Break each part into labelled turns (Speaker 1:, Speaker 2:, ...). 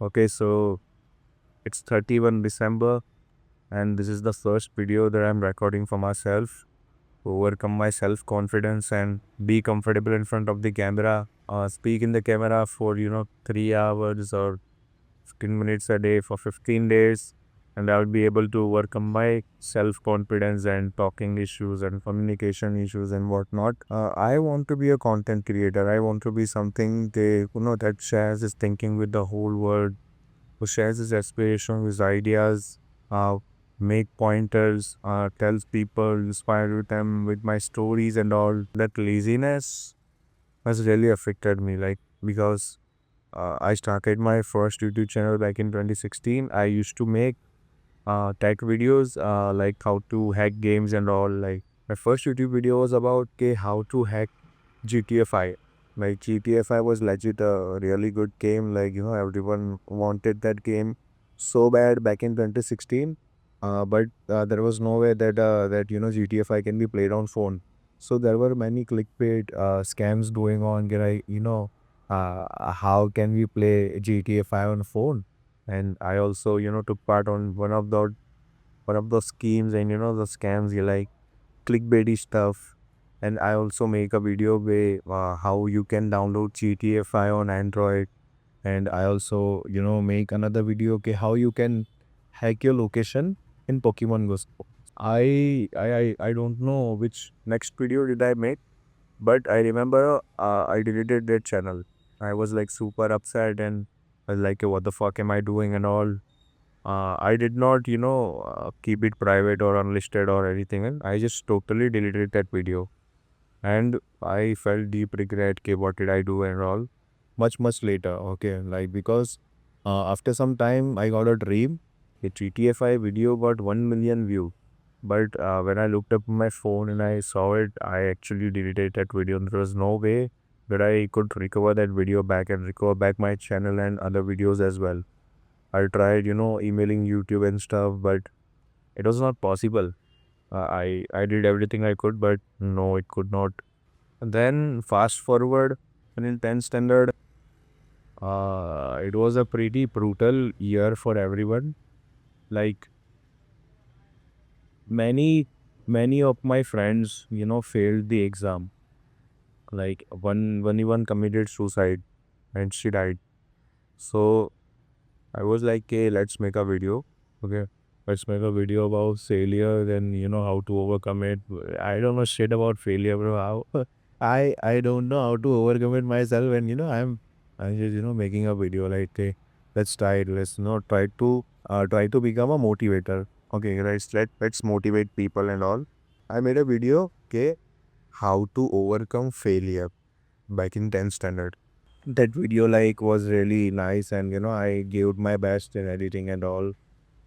Speaker 1: Okay, so it's 31 December, and this is the first video that I'm recording for myself to overcome my self confidence and be comfortable in front of the camera. Speak in the camera for 3 hours or 15 minutes a day for 15 days, and I'll be able to overcome my self confidence and talking issues and communication issues and whatnot. I want to be a content creator. I want to be something that shares his thinking with the whole world, who shares his aspiration, his ideas, uh, make pointers, tells people, inspire with them with my stories and all. That laziness has really affected me, like because I started my first YouTube channel back in 2016. I used to make tech videos, like how to hack games and all. Like my first YouTube video was about how to hack GTA 5. Like GTA 5 was legit a really good game. Like everyone wanted that game so bad back in 2016. But there was no way that GTA 5 can be played on phone. So there were many clickbait scams going on. How can we play GTA 5 on phone? And I also took part on one of those schemes and the scams, you like clickbaity stuff. And I also make a video where how you can download GTA 5 on Android. And I also make another video, okay, how you can hack your location in Pokemon Go. I don't know which next video did I make, but I remember I deleted that channel. I was like super upset and I was like, what the fuck am I doing and all. I did not, keep it private or unlisted or anything. And I just totally deleted that video. And I felt deep regret, okay, what did I do and all. Much later, okay, like because after some time I got a dream. A GTA 5 video got 1 million view. But when I looked up my phone and I saw it, I actually deleted that video. And there was no way that I could recover that video back and recover back my channel and other videos as well. I tried, emailing YouTube and stuff, but it was not possible. I did everything I could, but no, it could not. And then fast forward, and in 10th standard, it was a pretty brutal year for everyone. Like many of my friends, failed the exam. Like one even committed suicide, and she died. So I was like, hey, let's make a video. Okay. Let's make a video about failure and how to overcome it. I don't know shit about failure, bro. How I don't know how to overcome it myself. And I'm just making a video like, hey, let's try it. Let's not try to become a motivator. Okay, let's motivate people and all. I made a video, okay, how to overcome failure back in 10th standard. That video like was really nice, and I gave my best in editing and all.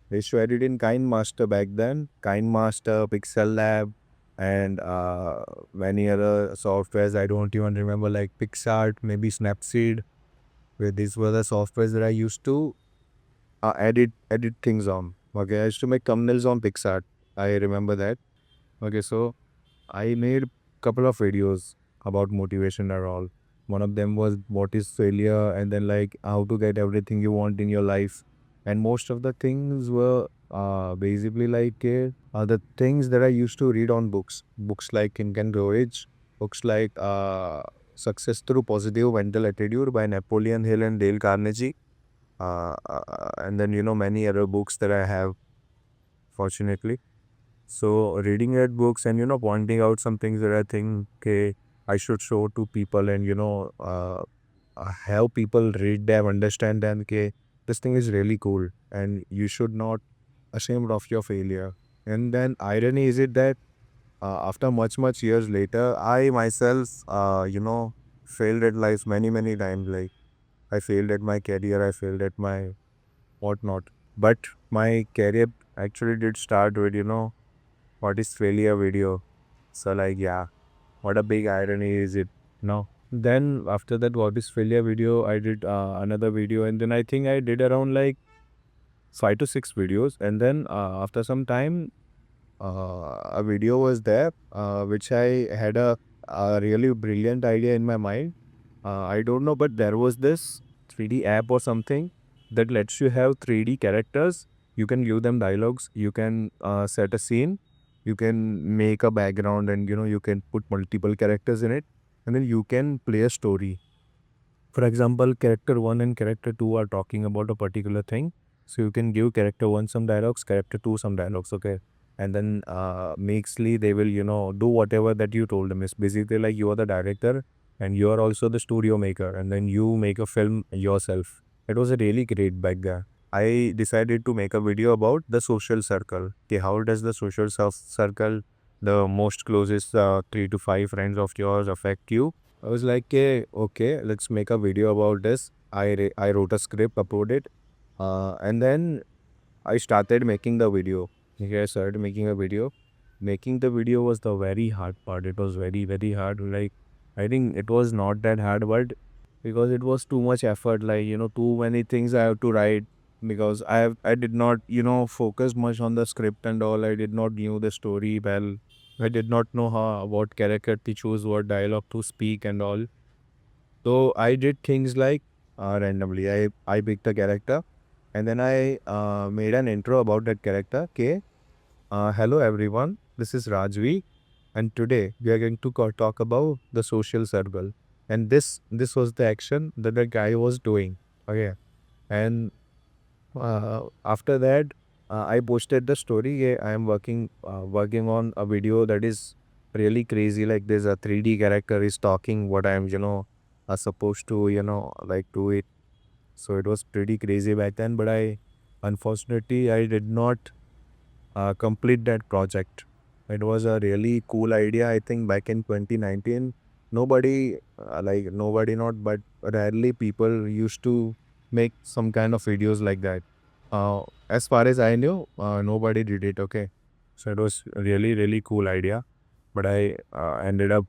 Speaker 1: I used to edit in KineMaster back then, KineMaster, Pixel Lab, and many other softwares I don't even remember, like PixArt, maybe Snapseed, where these were the softwares that I used to edit things on. Okay, I used to make thumbnails on PixArt. I remember that. Okay, so I made couple of videos about motivation and all. One of them was what is failure, and then like how to get everything you want in your life. And most of the things were basically like the things that I used to read on books. Books like Think and Grow Rich, books like Success Through Positive Mental Attitude by Napoleon Hill and Dale Carnegie. And then many other books that I have, fortunately. So reading that books and pointing out some things that I think, okay, I should show to people, and have people read them, understand them, okay, this thing is really cool and you should not ashamed of your failure. And then irony is it that after much years later, I myself failed at life many times. Like I failed at my career, I failed at my whatnot. But my career actually did start with what is failure video. So like, yeah, what a big irony is it? No. Then after that what is failure video, I did another video, and then I think I did around like 5 to 6 videos. And then after some time, a video was there which I had a really brilliant idea in my mind. I don't know, but there was this 3D app or something that lets you have 3D characters. You can give them dialogues. You can set a scene. You can make a background, and you can put multiple characters in it, and then you can play a story. For example, character 1 and character 2 are talking about a particular thing. So you can give character 1 some dialogues, character 2 some dialogues, okay? And then mixly they will, do whatever that you told them. It's basically like you are the director and you are also the studio maker, and then you make a film yourself. It was a really great back there. I decided to make a video about the social circle. Okay, how does the social circle, the most closest 3 to 5 friends of yours affect you? I was like, okay, let's make a video about this. I wrote a script, uploaded, and then I started making the video. Okay, I started making a video. Making the video was the very hard part. It was very, very hard. Like, I think it was not that hard, but because it was too much effort, like, too many things I have to write, because I did not, focus much on the script and all. I did not knew the story well. I did not know how what character to choose, what dialogue to speak and all. So I did things like randomly. I picked a character, and then I made an intro about that character. Okay, hello everyone. This is Rajvi, and today we are going to talk about the social circle. And this was the action that the guy was doing. Okay, and after that, I posted the story. Yeah, I am working on a video that is really crazy. Like there's a 3D character is talking what I'm supposed to like do it. So it was pretty crazy back then. But unfortunately I did not complete that project. It was a really cool idea. I think back in 2019, nobody not, but rarely people used to make some kind of videos like that. As far as I knew, nobody did it. Okay, so it was a really really cool idea, but I ended up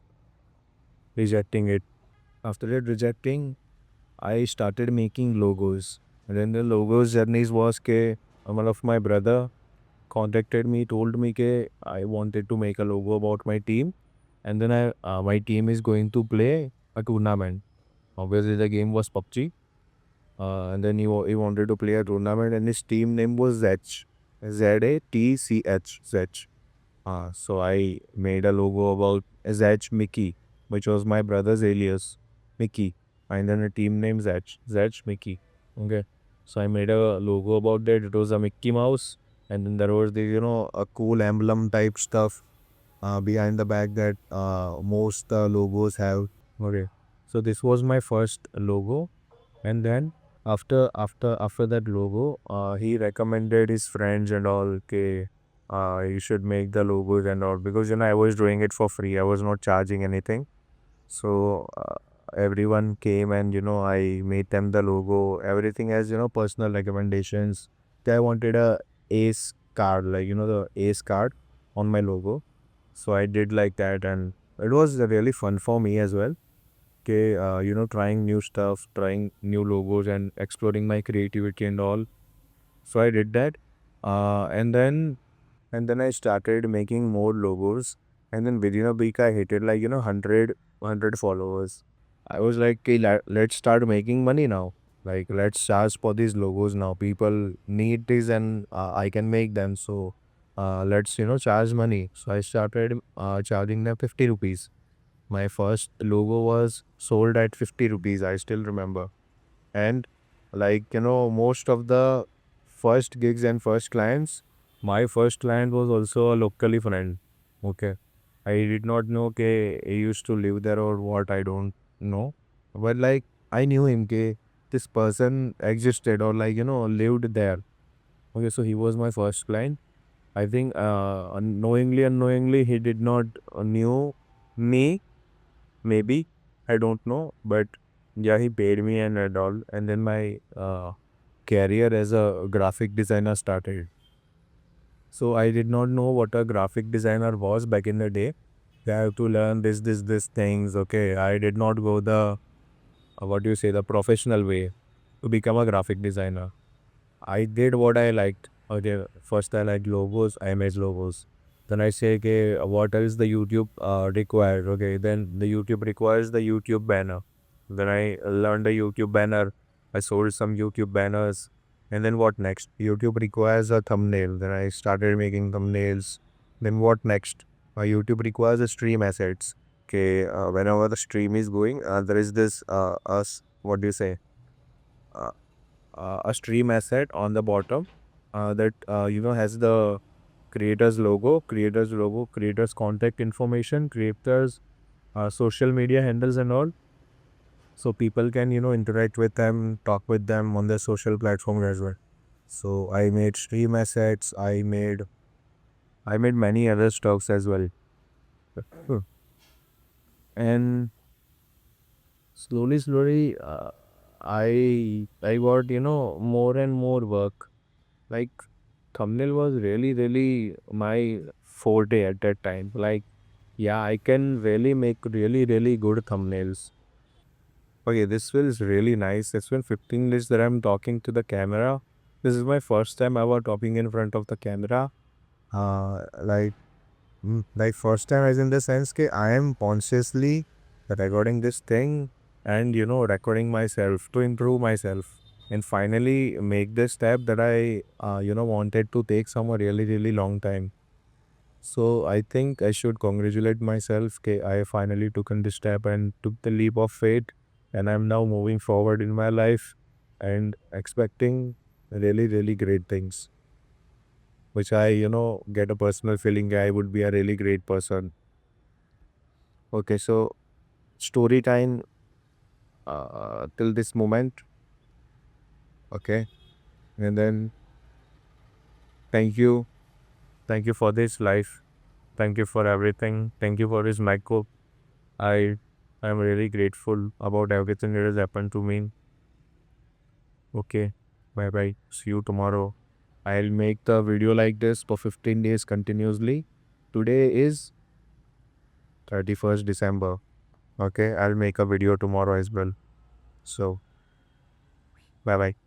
Speaker 1: rejecting it. After that rejecting, I started making logos. And then the logos journeys was ke one of my brother contacted me, told me ke I wanted to make a logo about my team, and then my team is going to play a tournament. Obviously, the game was PUBG, and then he wanted to play a tournament, and his team name was Zech, Zach. So I made a logo about Zach Mickey, which was my brother's alias, Mickey, and then a team name Zach Mickey. Okay, so I made a logo about that. It was a Mickey Mouse, and then there was the a cool emblem type stuff behind the back that most logos have. Okay, so this was my first logo, and then after that logo, he recommended his friends and all. Okay, you should make the logos and all, because I was doing it for free. I was not charging anything. So everyone came, and I made them the logo. Everything has personal recommendations. They wanted a ace card, like the ace card on my logo. So I did like that, and it was really fun for me as well. Okay, trying new stuff, trying new logos, and exploring my creativity and all. So I did that, and then I started making more logos, and then within a week I hit it like 100 followers. I was like, okay, let's start making money now. Like, let's charge for these logos now. People need this, and I can make them. So let's charge money. So I started charging them 50 rupees. My first logo was sold at 50 rupees, I still remember. And most of the first gigs and first clients, my first client was also a locally friend. Okay. I did not know okay, he used to live there or what, I don't know. But like I knew him okay, this person existed or lived there. Okay, so he was my first client. I think unknowingly he did not knew me. Maybe, I don't know, but yeah, he paid me and all. And then my career as a graphic designer started. So I did not know what a graphic designer was back in the day. I have to learn this things. Okay, I did not go the what do you say, the professional way to become a graphic designer. I did what I liked. Okay, first I liked logos. I made logos. Then I say, okay, what else the YouTube requires? Okay, then the YouTube requires the YouTube banner. Then I learned the YouTube banner. I sold some YouTube banners. And then what next? YouTube requires a thumbnail. Then I started making thumbnails. Then what next? YouTube requires a stream assets. Okay, whenever the stream is going, there is this what do you say? Uh, a stream asset on the bottom that has the creators contact information, creators social media handles and all, so people can interact with them, talk with them on their social platforms as well. So I made stream assets, I made many other stocks as well. Hmm. And slowly I got more and more work. Like, thumbnail was really my forte at that time. Like, yeah, I can really make really good thumbnails. Okay, this feels really nice. It's been 15 days that I'm talking to the camera. This is my first time ever talking in front of the camera. Like, like first time as in the sense that I am consciously recording this thing and recording myself to improve myself and finally make this step that I wanted to take some a really long time. So I think I should congratulate myself that I finally took in this step and took the leap of faith, and I'm now moving forward in my life and expecting really great things, which I get a personal feeling I would be a really great person. Okay, so story time till this moment. Okay, and then thank you, thank you for this life, thank you for everything, thank you for this micro. I am really grateful about everything that has happened to me. Okay, bye bye. See you tomorrow. I'll make the video like this for 15 days continuously. Today is 31st December. Okay, I'll make a video tomorrow as well. So, bye bye.